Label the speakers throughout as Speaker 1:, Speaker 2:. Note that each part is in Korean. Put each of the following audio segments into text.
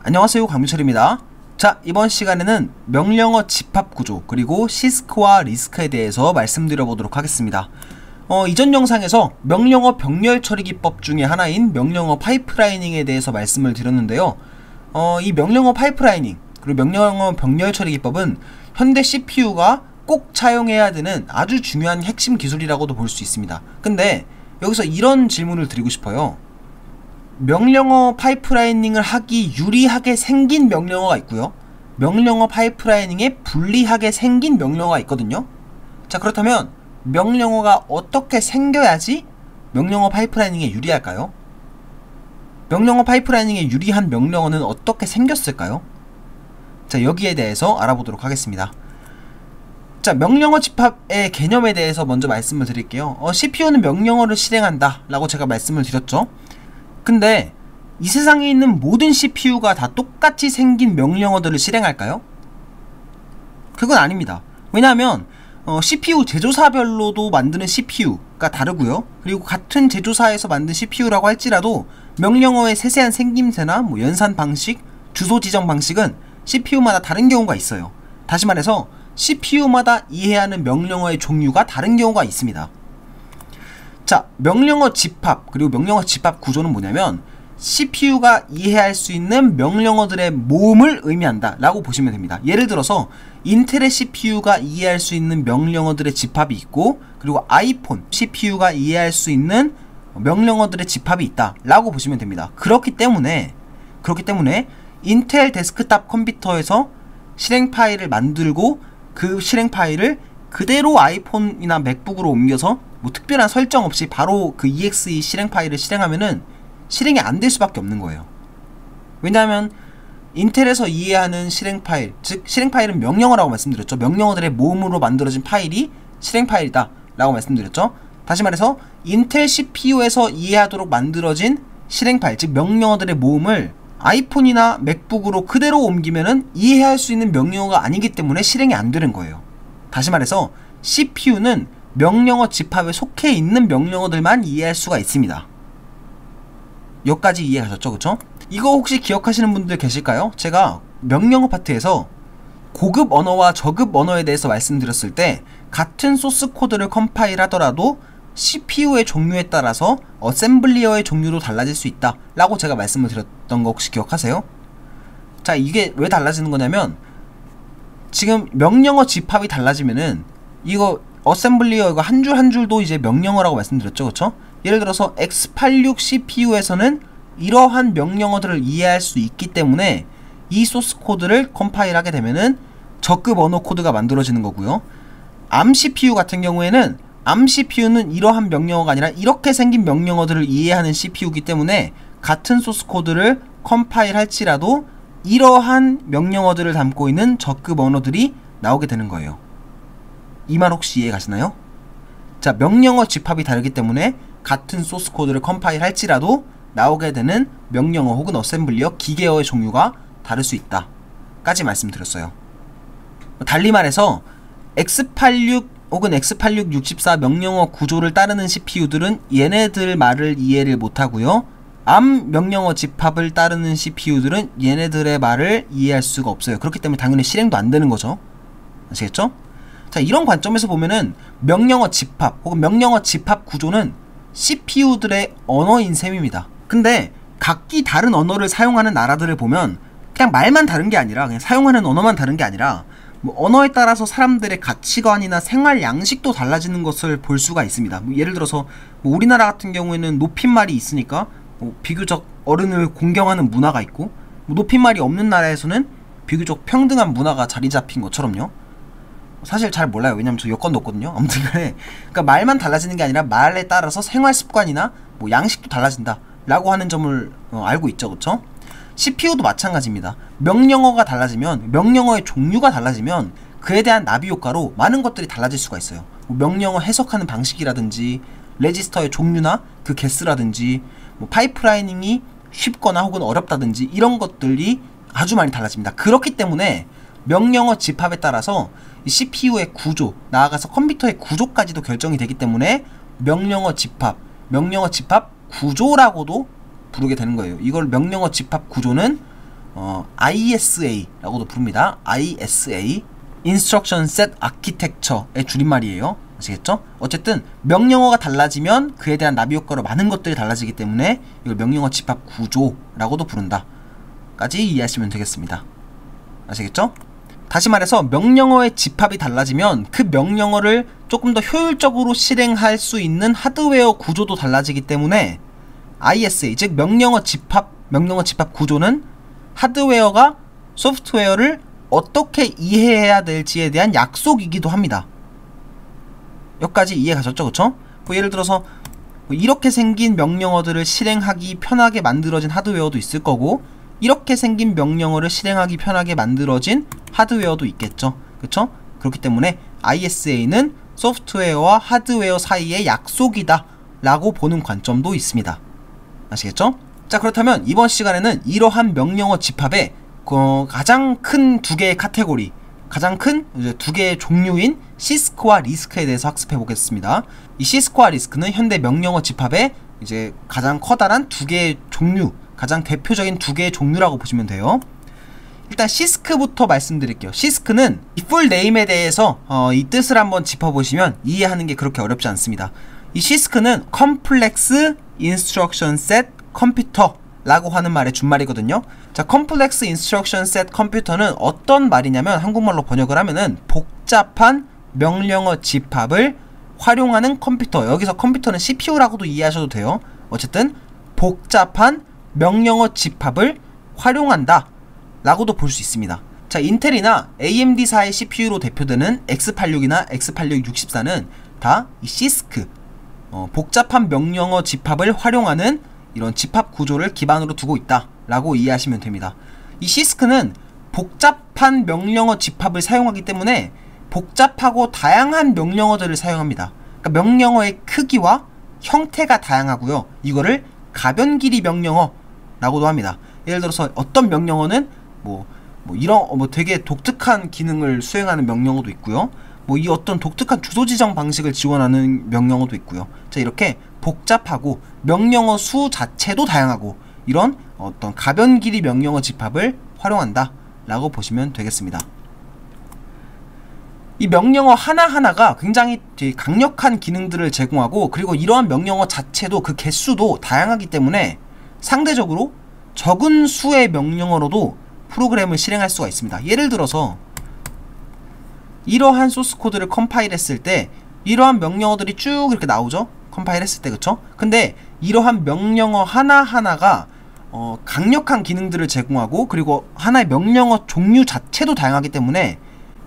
Speaker 1: 안녕하세요, 강민철입니다. 자, 이번 시간에는 명령어 집합구조 그리고 시스크와 리스크에 대해서 말씀드려보도록 하겠습니다. 이전 영상에서 명령어 병렬 처리 기법 중에 하나인 명령어 파이프라이닝에 대해서 말씀을 드렸는데요. 이 명령어 파이프라이닝 그리고 명령어 병렬 처리 기법은 현대 CPU가 꼭 차용해야 되는 아주 중요한 핵심 기술이라고도 볼 수 있습니다. 근데 여기서 이런 질문을 드리고 싶어요. 명령어 파이프라이닝을 하기 유리하게 생긴 명령어가 있고요, 명령어 파이프라이닝에 불리하게 생긴 명령어가 있거든요. 자, 그렇다면 명령어가 어떻게 생겨야지 명령어 파이프라이닝에 유리할까요? 명령어 파이프라이닝에 유리한 명령어는 어떻게 생겼을까요? 자, 여기에 대해서 알아보도록 하겠습니다. 자, 명령어 집합의 개념에 대해서 먼저 말씀을 드릴게요. CPU는 명령어를 실행한다 라고 제가 말씀을 드렸죠. 근데 이 세상에 있는 모든 CPU가 다 똑같이 생긴 명령어들을 실행할까요? 그건 아닙니다. 왜냐하면 CPU 제조사별로도 만드는 CPU가 다르고요, 그리고 같은 제조사에서 만든 CPU라고 할지라도 명령어의 세세한 생김새나 연산 방식, 주소 지정 방식은 CPU마다 다른 경우가 있어요. 다시 말해서 CPU마다 이해하는 명령어의 종류가 다른 경우가 있습니다. 자, 명령어 집합 그리고 명령어 집합 구조는 뭐냐면 CPU가 이해할 수 있는 명령어들의 모음을 의미한다 라고 보시면 됩니다. 예를 들어서 인텔의 CPU가 이해할 수 있는 명령어들의 집합이 있고, 그리고 아이폰 CPU가 이해할 수 있는 명령어들의 집합이 있다 라고 보시면 됩니다. 그렇기 때문에 인텔 데스크탑 컴퓨터에서 실행 파일을 만들고 그 실행 파일을 그대로 아이폰이나 맥북으로 옮겨서 특별한 설정 없이 바로 그 EXE 실행 파일을 실행하면은 실행이 안 될 수밖에 없는 거예요. 왜냐하면 인텔에서 이해하는 실행 파일, 즉 실행 파일은 명령어라고 말씀드렸죠. 명령어들의 모음으로 만들어진 파일이 실행 파일이다 라고 말씀드렸죠. 다시 말해서 인텔 CPU에서 이해하도록 만들어진 실행 파일, 즉 명령어들의 모음을 아이폰이나 맥북으로 그대로 옮기면은 이해할 수 있는 명령어가 아니기 때문에 실행이 안 되는 거예요. 다시 말해서 CPU는 명령어 집합에 속해 있는 명령어들만 이해할 수가 있습니다. 여기까지 이해가셨죠? 그쵸? 이거 혹시 기억하시는 분들 계실까요? 제가 명령어 파트에서 고급 언어와 저급 언어에 대해서 말씀드렸을 때 같은 소스 코드를 컴파일 하더라도 CPU의 종류에 따라서 어셈블리어의 종류도 달라질 수 있다 라고 제가 말씀을 드렸던 거 혹시 기억하세요? 자, 이게 왜 달라지는 거냐면 지금 명령어 집합이 달라지면은 이거 어셈블리어 이거 한 줄 한 줄도 이제 명령어라고 말씀드렸죠. 그쵸? 예를 들어서 x86 CPU에서는 이러한 명령어들을 이해할 수 있기 때문에 이 소스 코드를 컴파일 하게 되면은 저급 언어 코드가 만들어지는 거고요. ARM CPU 같은 경우에는 ARM CPU는 이러한 명령어가 아니라 이렇게 생긴 명령어들을 이해하는 CPU이기 때문에 같은 소스 코드를 컴파일 할지라도 이러한 명령어들을 담고 있는 저급 언어들이 나오게 되는 거예요. 이 말 혹시 이해 가시나요? 자, 명령어 집합이 다르기 때문에 같은 소스 코드를 컴파일 할지라도 나오게 되는 명령어 혹은 어셈블리어 기계어의 종류가 다를 수 있다 까지 말씀드렸어요. 달리 말해서 x86 혹은 x86-64 명령어 구조를 따르는 CPU들은 얘네들 말을 이해를 못하고요, ARM 명령어 집합을 따르는 CPU들은 얘네들의 말을 이해할 수가 없어요. 그렇기 때문에 당연히 실행도 안 되는 거죠. 아시겠죠? 자, 이런 관점에서 보면은 명령어 집합 혹은 명령어 집합 구조는 CPU들의 언어인 셈입니다. 근데 각기 다른 언어를 사용하는 나라들을 보면 그냥 말만 다른 게 아니라, 그냥 사용하는 언어만 다른 게 아니라 언어에 따라서 사람들의 가치관이나 생활 양식도 달라지는 것을 볼 수가 있습니다. 예를 들어서 우리나라 같은 경우에는 높임말이 있으니까 비교적 어른을 공경하는 문화가 있고, 높임말이 없는 나라에서는 비교적 평등한 문화가 자리 잡힌 것처럼요. 사실 잘 몰라요. 왜냐면 저 여권도 없거든요. 아무튼 간에 그러니까 말만 달라지는 게 아니라 말에 따라서 생활 습관이나 양식도 달라진다 라고 하는 점을 알고 있죠. 그쵸? CPU도 마찬가지입니다. 명령어가 달라지면, 명령어의 종류가 달라지면 그에 대한 나비 효과로 많은 것들이 달라질 수가 있어요. 명령어 해석하는 방식이라든지 레지스터의 종류나 그 개수라든지 파이프라이닝이 쉽거나 혹은 어렵다든지 이런 것들이 아주 많이 달라집니다. 그렇기 때문에 명령어 집합에 따라서 CPU의 구조, 나아가서 컴퓨터의 구조까지도 결정이 되기 때문에 명령어 집합 구조라고도 부르게 되는 거예요. 이걸 명령어 집합 구조는 ISA라고도 부릅니다. ISA Instruction Set Architecture의 줄임말이에요. 아시겠죠? 어쨌든 명령어가 달라지면 그에 대한 나비 효과로 많은 것들이 달라지기 때문에 이걸 명령어 집합 구조라고도 부른다 까지 이해하시면 되겠습니다. 아시겠죠? 다시 말해서 명령어의 집합이 달라지면 그 명령어를 조금 더 효율적으로 실행할 수 있는 하드웨어 구조도 달라지기 때문에 ISA, 즉 명령어 집합 구조는 하드웨어가 소프트웨어를 어떻게 이해해야 될지에 대한 약속이기도 합니다. 여기까지 이해 가셨죠? 그쵸? 뭐 예를 들어서 이렇게 생긴 명령어들을 실행하기 편하게 만들어진 하드웨어도 있을 거고, 이렇게 생긴 명령어를 실행하기 편하게 만들어진 하드웨어도 있겠죠. 그쵸? 그렇기 때문에 ISA는 소프트웨어와 하드웨어 사이의 약속이다 라고 보는 관점도 있습니다. 아시겠죠? 자, 그렇다면 이번 시간에는 이러한 명령어 집합의 가장 큰 두 개의 카테고리, 가장 큰 두 개의 종류인 시스크와 리스크에 대해서 학습해 보겠습니다. 이 시스크와 리스크는 현대 명령어 집합의 이제 가장 커다란 두 개의 종류, 가장 대표적인 두 개의 종류라고 보시면 돼요. 일단 시스크부터 말씀드릴게요. 시스크는 이 풀 네임에 대해서 이 뜻을 한번 짚어보시면 이해하는 게 그렇게 어렵지 않습니다. 이 시스크는 Complex Instruction Set Computer 라고 하는 말의 준말이거든요. 자, Complex Instruction Set Computer는 어떤 말이냐면, 한국말로 번역을 하면은 복잡한 명령어 집합을 활용하는 컴퓨터, 여기서 컴퓨터는 CPU라고도 이해하셔도 돼요. 어쨌든 복잡한 명령어 집합을 활용한다 라고도 볼 수 있습니다. 자, 인텔이나 AMD사의 CPU로 대표되는 X86이나 X86-64는 다 이 시스크, 복잡한 명령어 집합을 활용하는 이런 집합 구조를 기반으로 두고 있다 라고 이해하시면 됩니다. 이 시스크는 복잡한 명령어 집합을 사용하기 때문에 복잡하고 다양한 명령어들을 사용합니다. 그러니까 명령어의 크기와 형태가 다양하고요. 이거를 가변 길이 명령어 라고도 합니다. 예를 들어서 어떤 명령어는 이런 되게 독특한 기능을 수행하는 명령어도 있고요. 이 어떤 독특한 주소 지정 방식을 지원하는 명령어도 있고요. 자, 이렇게 복잡하고 명령어 수 자체도 다양하고 이런 어떤 가변 길이 명령어 집합을 활용한다 라고 보시면 되겠습니다. 이 명령어 하나하나가 굉장히 강력한 기능들을 제공하고, 그리고 이러한 명령어 자체도 그 개수도 다양하기 때문에 상대적으로 적은 수의 명령어로도 프로그램을 실행할 수가 있습니다. 예를 들어서 이러한 소스 코드를 컴파일 했을 때 이러한 명령어들이 쭉 이렇게 나오죠? 컴파일 했을 때, 그쵸? 근데 이러한 명령어 하나하나가 강력한 기능들을 제공하고, 그리고 하나의 명령어 종류 자체도 다양하기 때문에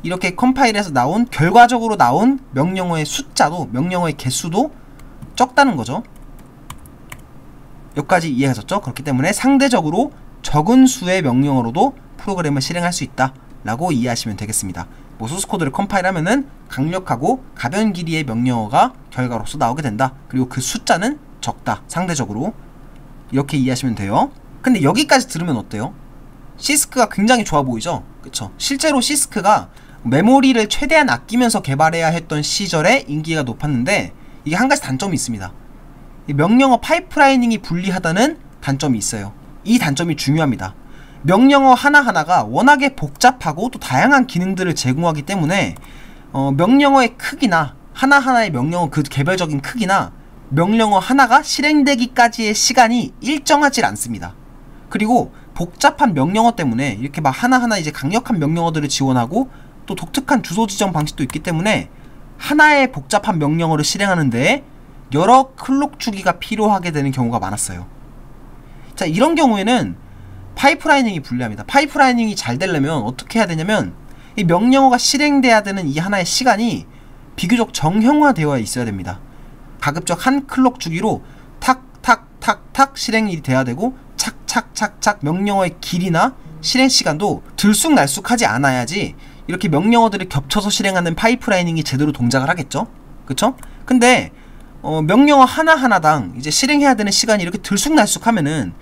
Speaker 1: 이렇게 컴파일에서 나온, 결과적으로 나온 명령어의 숫자도, 명령어의 개수도 적다는 거죠. 여기까지 이해하셨죠? 그렇기 때문에 상대적으로 적은 수의 명령어로도 프로그램을 실행할 수 있다 라고 이해하시면 되겠습니다. 소스코드를 컴파일하면은 강력하고 가변 길이의 명령어가 결과로서 나오게 된다. 그리고 그 숫자는 적다, 상대적으로. 이렇게 이해하시면 돼요. 근데 여기까지 들으면 어때요? 시스크가 굉장히 좋아 보이죠? 그쵸? 실제로 시스크가 메모리를 최대한 아끼면서 개발해야 했던 시절에 인기가 높았는데, 이게 한 가지 단점이 있습니다. 이 명령어 파이프라이닝이 불리하다는 단점이 있어요. 이 단점이 중요합니다. 명령어 하나하나가 워낙에 복잡하고 또 다양한 기능들을 제공하기 때문에 명령어의 크기나 하나하나의 명령어 그 개별적인 크기나 명령어 하나가 실행되기까지의 시간이 일정하지 않습니다. 그리고 복잡한 명령어 때문에 이렇게 막 하나하나 이제 강력한 명령어들을 지원하고 또 독특한 주소 지정 방식도 있기 때문에 하나의 복잡한 명령어를 실행하는데 여러 클록 주기가 필요하게 되는 경우가 많았어요. 자, 이런 경우에는 파이프라이닝이 불리합니다. 파이프라이닝이 잘 되려면 어떻게 해야 되냐면, 이 명령어가 실행돼야 되는 이 하나의 시간이 비교적 정형화되어 있어야 됩니다. 가급적 한 클록 주기로 탁탁탁탁 실행이 돼야 되고, 착착착착 명령어의 길이나 실행 시간도 들쑥날쑥하지 않아야지 이렇게 명령어들을 겹쳐서 실행하는 파이프라이닝이 제대로 동작을 하겠죠? 그쵸? 근데 명령어 하나하나당 이제 실행해야 되는 시간이 이렇게 들쑥날쑥하면은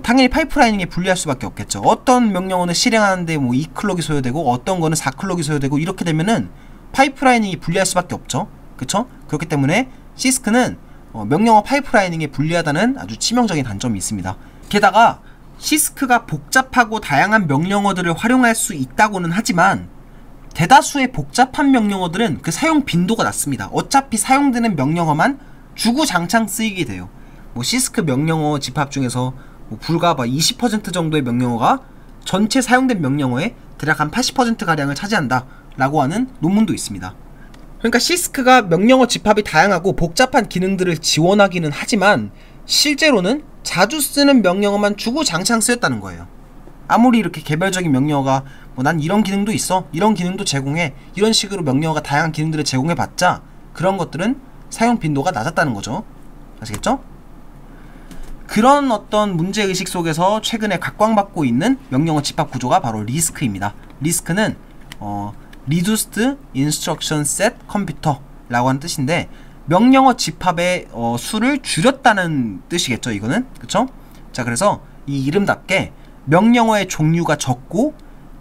Speaker 1: 당연히 파이프라이닝에 불리할 수밖에 없겠죠. 어떤 명령어는 실행하는데 2클럭이 소요되고 어떤 거는 4클럭이 소요되고, 이렇게 되면은 파이프라이닝이 불리할 수밖에 없죠. 그쵸? 그렇기 때문에 시스크는 명령어 파이프라이닝에 불리하다는 아주 치명적인 단점이 있습니다. 게다가 시스크가 복잡하고 다양한 명령어들을 활용할 수 있다고는 하지만 대다수의 복잡한 명령어들은 그 사용 빈도가 낮습니다. 어차피 사용되는 명령어만 주구장창 쓰이게 돼요. 뭐 시스크 명령어 집합 중에서 뭐 불과 20% 정도의 명령어가 전체 사용된 명령어의 대략 한 80%가량을 차지한다 라고 하는 논문도 있습니다. 그러니까 시스크가 명령어 집합이 다양하고 복잡한 기능들을 지원하기는 하지만 실제로는 자주 쓰는 명령어만 주구장창 쓰였다는 거예요. 아무리 이렇게 개별적인 명령어가 뭐 난 이런 기능도 있어, 이런 기능도 제공해, 이런 식으로 명령어가 다양한 기능들을 제공해봤자 그런 것들은 사용 빈도가 낮았다는 거죠. 아시겠죠? 그런 어떤 문제의식 속에서 최근에 각광받고 있는 명령어 집합 구조가 바로 리스크입니다. 리스크는 Reduced Instruction Set Computer 라고 하는 뜻인데 명령어 집합의 수를 줄였다는 뜻이겠죠, 이거는. 그쵸? 자, 그래서 이 이름답게 명령어의 종류가 적고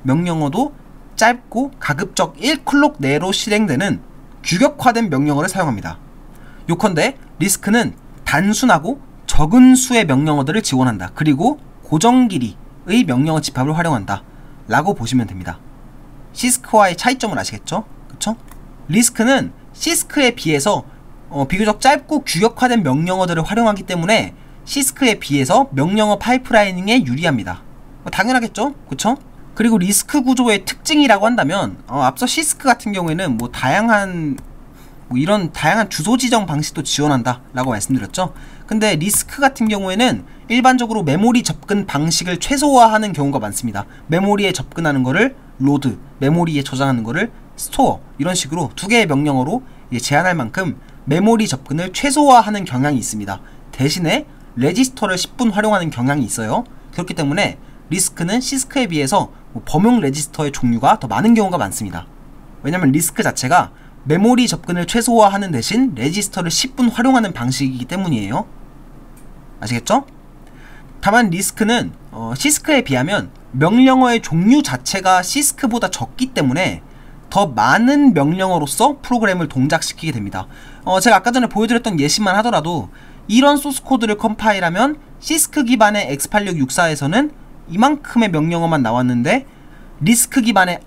Speaker 1: 명령어도 짧고 가급적 1클록 내로 실행되는 규격화된 명령어를 사용합니다. 요컨대 리스크는 단순하고 적은 수의 명령어들을 지원한다. 그리고 고정 길이의 명령어 집합을 활용한다 라고 보시면 됩니다. 시스크와의 차이점을 아시겠죠? 그쵸? 리스크는 시스크에 비해서 비교적 짧고 규격화된 명령어들을 활용하기 때문에 시스크에 비해서 명령어 파이프라이닝에 유리합니다. 당연하겠죠? 그쵸? 그리고 리스크 구조의 특징이라고 한다면 앞서 시스크 같은 경우에는 이런 다양한 주소 지정 방식도 지원한다 라고 말씀드렸죠. 근데 리스크 같은 경우에는 일반적으로 메모리 접근 방식을 최소화하는 경우가 많습니다. 메모리에 접근하는 거를 로드, 메모리에 저장하는 거를 스토어, 이런 식으로 두 개의 명령어로 제한할 만큼 메모리 접근을 최소화하는 경향이 있습니다. 대신에 레지스터를 10분 활용하는 경향이 있어요. 그렇기 때문에 리스크는 시스크에 비해서 범용 레지스터의 종류가 더 많은 경우가 많습니다. 왜냐면 리스크 자체가 메모리 접근을 최소화하는 대신 레지스터를 10분 활용하는 방식이기 때문이에요. 아시겠죠? 다만 리스크는 시스크에 비하면 명령어의 종류 자체가 시스크보다 적기 때문에 더 많은 명령어로서 프로그램을 동작시키게 됩니다. 제가 아까 전에 보여드렸던 예시만 하더라도 이런 소스코드를 컴파일하면 시스크 기반의 X8664에서는 이만큼의 명령어만 나왔는데 리스크 기반의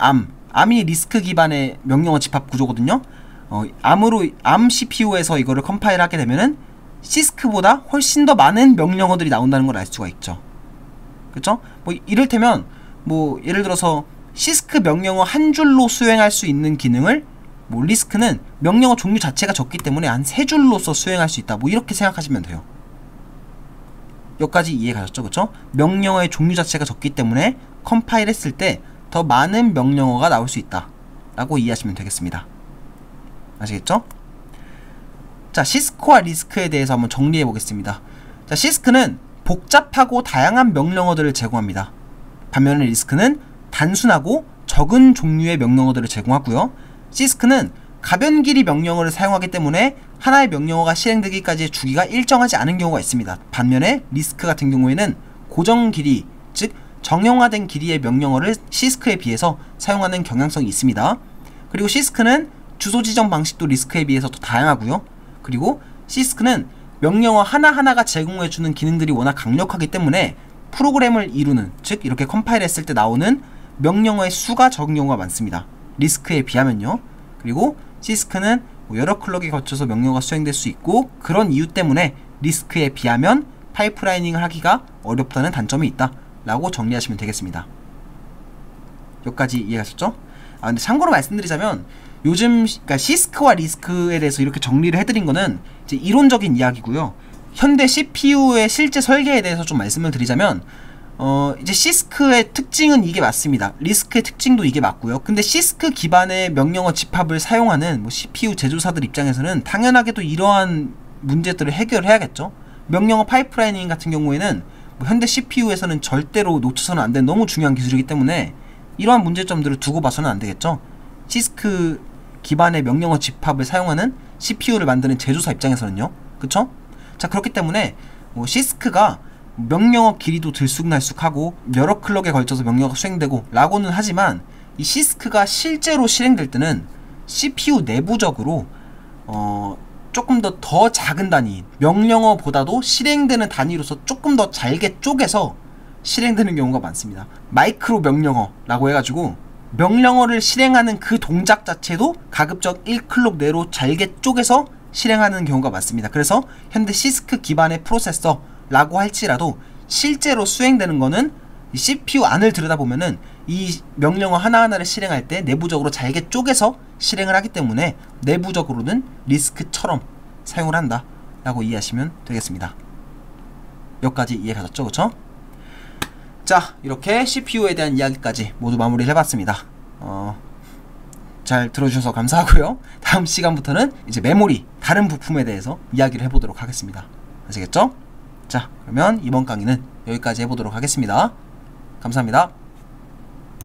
Speaker 1: 암이 리스크 기반의 명령어 집합 구조거든요. 암 CPU에서 이거를 컴파일하게 되면은 시스크보다 훨씬 더 많은 명령어들이 나온다는 걸 알 수가 있죠. 그쵸? 이를테면 예를 들어서 시스크 명령어 한 줄로 수행할 수 있는 기능을 리스크는 명령어 종류 자체가 적기 때문에 한 3줄로서 수행할 수 있다. 이렇게 생각하시면 돼요. 여기까지 이해 가셨죠? 그쵸? 명령어의 종류 자체가 적기 때문에 컴파일 했을 때 더 많은 명령어가 나올 수 있다 라고 이해하시면 되겠습니다. 아시겠죠? 자, 시스크와 리스크에 대해서 한번 정리해 보겠습니다. 자, 시스크는 복잡하고 다양한 명령어들을 제공합니다. 반면에 리스크는 단순하고 적은 종류의 명령어들을 제공하고요. 시스크는 가변 길이 명령어를 사용하기 때문에 하나의 명령어가 실행되기까지의 주기가 일정하지 않은 경우가 있습니다. 반면에 리스크 같은 경우에는 고정 길이, 즉 정형화된 길이의 명령어를 시스크에 비해서 사용하는 경향성이 있습니다. 그리고 시스크는 주소 지정 방식도 리스크에 비해서 더 다양하고요. 그리고 시스크는 명령어 하나하나가 제공해주는 기능들이 워낙 강력하기 때문에 프로그램을 이루는, 즉 이렇게 컴파일했을 때 나오는 명령어의 수가 적은 경우가 많습니다. 리스크에 비하면요. 그리고 시스크는 여러 클럭에 거쳐서 명령어가 수행될 수 있고, 그런 이유 때문에 리스크에 비하면 파이프라이닝을 하기가 어렵다는 단점이 있다 라고 정리하시면 되겠습니다. 여기까지 이해하셨죠? 근데 참고로 말씀드리자면 요즘 그러니까 시스크와 리스크에 대해서 이렇게 정리를 해드린 거는 이제 이론적인 이야기고요. 현대 CPU의 실제 설계에 대해서 좀 말씀을 드리자면 이제 시스크의 특징은 이게 맞습니다. 리스크의 특징도 이게 맞고요. 근데 시스크 기반의 명령어 집합을 사용하는 CPU 제조사들 입장에서는 당연하게도 이러한 문제들을 해결해야겠죠. 명령어 파이프라이닝 같은 경우에는 현대 CPU에서는 절대로 놓쳐서는 안 되는 너무 중요한 기술이기 때문에 이러한 문제점들을 두고 봐서는 안 되겠죠. 시스크 기반의 명령어 집합을 사용하는 CPU를 만드는 제조사 입장에서는요. 그쵸? 자, 그렇기 때문에 시스크가 명령어 길이도 들쑥날쑥하고 여러 클럭에 걸쳐서 명령어가 수행되고 라고는 하지만 이 시스크가 실제로 실행될 때는 CPU 내부적으로 조금 더 작은 단위, 명령어보다도 실행되는 단위로서 조금 더 잘게 쪼개서 실행되는 경우가 많습니다. 마이크로 명령어라고 해가지고 명령어를 실행하는 그 동작 자체도 가급적 1클럭 내로 잘게 쪼개서 실행하는 경우가 많습니다. 그래서 현대 시스크 기반의 프로세서라고 할지라도 실제로 수행되는 거는 이 CPU 안을 들여다보면은 이 명령어 하나하나를 실행할 때 내부적으로 잘게 쪼개서 실행을 하기 때문에 내부적으로는 리스크처럼 사용을 한다 라고 이해하시면 되겠습니다. 여기까지 이해 가셨죠? 그쵸? 자, 이렇게 CPU에 대한 이야기까지 모두 마무리를 해봤습니다. 잘 들어주셔서 감사하고요. 다음 시간부터는 이제 메모리 다른 부품에 대해서 이야기를 해보도록 하겠습니다. 아시겠죠? 자, 그러면 이번 강의는 여기까지 해보도록 하겠습니다. 감사합니다.